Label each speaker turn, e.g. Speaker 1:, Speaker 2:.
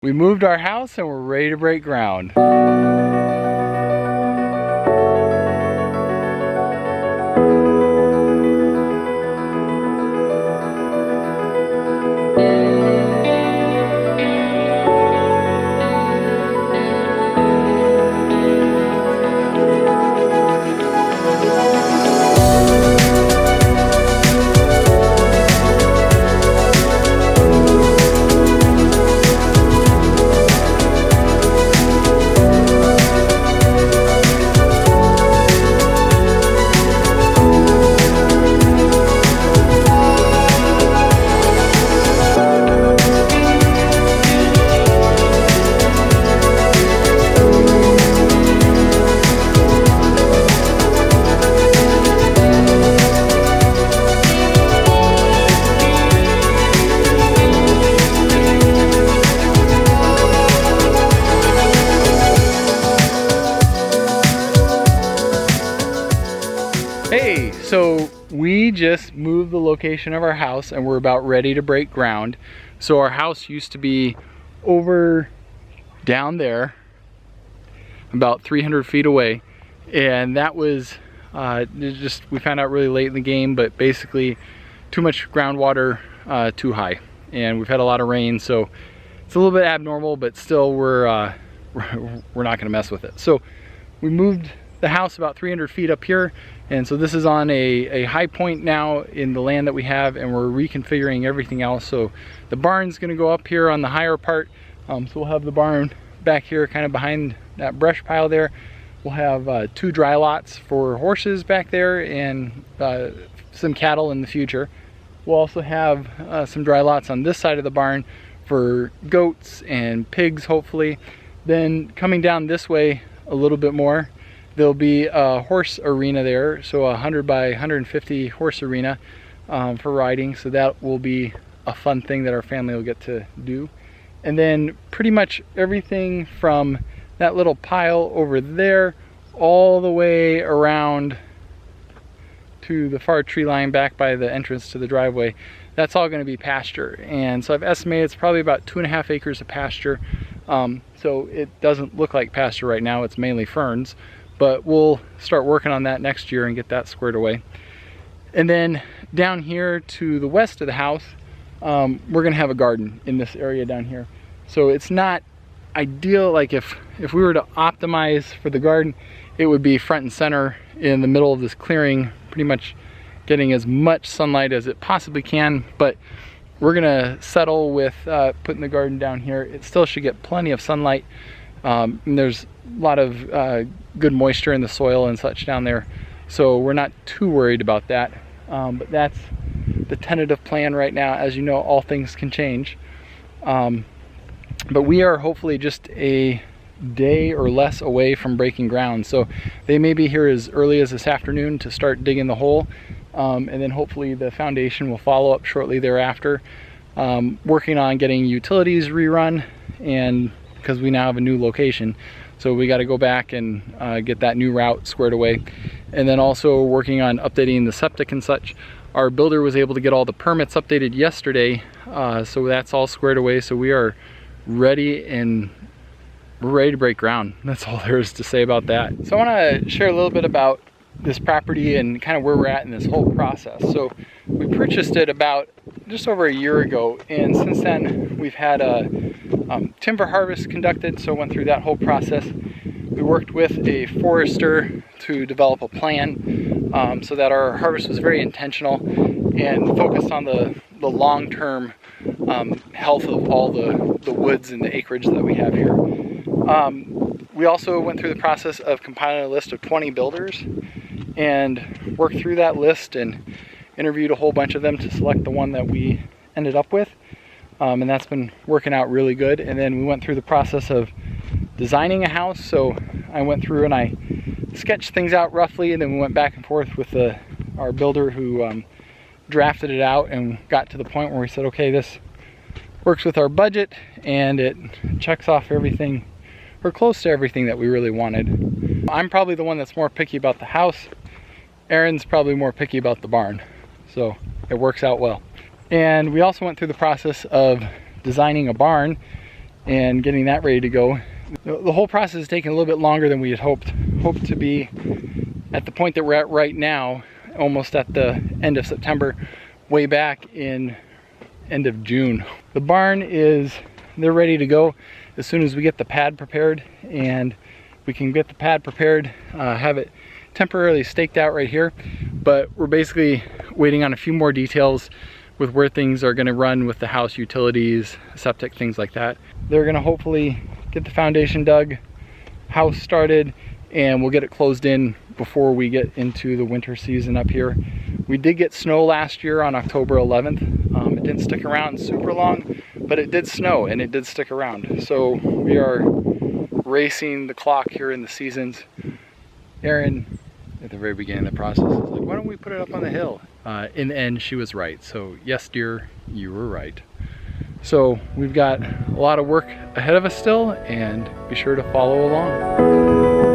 Speaker 1: We moved our house and we're ready to break ground. Hey, so we just moved the location of our house and we're about ready to break ground. So our house used to be over down there, about 300 feet away, and that was we found out really late in the game, but basically too much groundwater, too high, and we've had a lot of rain, so it's a little bit abnormal, but still we're not gonna mess with it. So we moved the house about 300 feet up here, and so this is on a high point now in the land that we have, and we're reconfiguring everything else. So the barn's gonna go up here on the higher part, so we'll have the barn back here kind of behind that brush pile there. We'll have 2 dry lots for horses back there and some cattle in the future. We'll also have some dry lots on this side of the barn for goats and pigs, hopefully. Then coming down this way a little bit more, there'll be a horse arena there, so a 100 by 150 horse arena for riding, so that will be a fun thing that our family will get to do. And then pretty much everything from that little pile over there all the way around to the far tree line back by the entrance to the driveway, that's all going to be pasture. And so I've estimated it's probably about 2.5 acres of pasture. So it doesn't look like pasture right now, it's mainly ferns, but we'll start working on that next year and get that squared away. And then down here to the west of the house, we're gonna have a garden in this area down here. So it's not ideal, like if we were to optimize for the garden, it would be front and center in the middle of this clearing, pretty much getting as much sunlight as it possibly can, but we're gonna settle with putting the garden down here. It still should get plenty of sunlight, and there's a lot of good moisture in the soil and such down there, so we're not too worried about that. But that's the tentative plan right now. As you know, all things can change, but we are hopefully just a day or less away from breaking ground, so they may be here as early as this afternoon to start digging the hole, and then hopefully the foundation will follow up shortly thereafter. Working on getting utilities rerun, and because we now have a new location, so we got to go back and get that new route squared away. And then also working on updating the septic and such. Our builder was able to get all the permits updated yesterday, so that's all squared away. So we are ready, and we're ready to break ground. That's all there is to say about that. So I want to share a little bit about this property and kind of where we're at in this whole process. So we purchased it about just over a year ago, and since then we've had a timber harvest conducted, so went through that whole process. We worked with a forester to develop a plan so that our harvest was very intentional and focused on the long-term health of all the woods and the acreage that we have here. We also went through the process of compiling a list of 20 builders and worked through that list and interviewed a whole bunch of them to select the one that we ended up with. And that's been working out really good. And then we went through the process of designing a house. So I went through and I sketched things out roughly, and then we went back and forth with our builder who drafted it out and got to the point where we said, okay, this works with our budget and it checks off everything, or close to everything, that we really wanted. I'm probably the one that's more picky about the house. Aaron's probably more picky about the barn. So it works out well. And we also went through the process of designing a barn and getting that ready to go. The whole process is taking a little bit longer than we had hoped. Hoped to be at the point that we're at right now, almost at the end of September, way back in end of June. The barn they're ready to go as soon as we get the pad prepared, and we can get the pad prepared, have it temporarily staked out right here. But we're basically waiting on a few more details with where things are gonna run with the house utilities, septic, things like that. They're gonna hopefully get the foundation dug, house started, and we'll get it closed in before we get into the winter season up here. We did get snow last year on October 11th. It didn't stick around super long, but it did snow and it did stick around. So we are racing the clock here in the seasons. Erin, at the very beginning of the process, was like, why don't we put it up on the hill? In the end, she was right. So yes, dear, you were right. So we've got a lot of work ahead of us still, and be sure to follow along.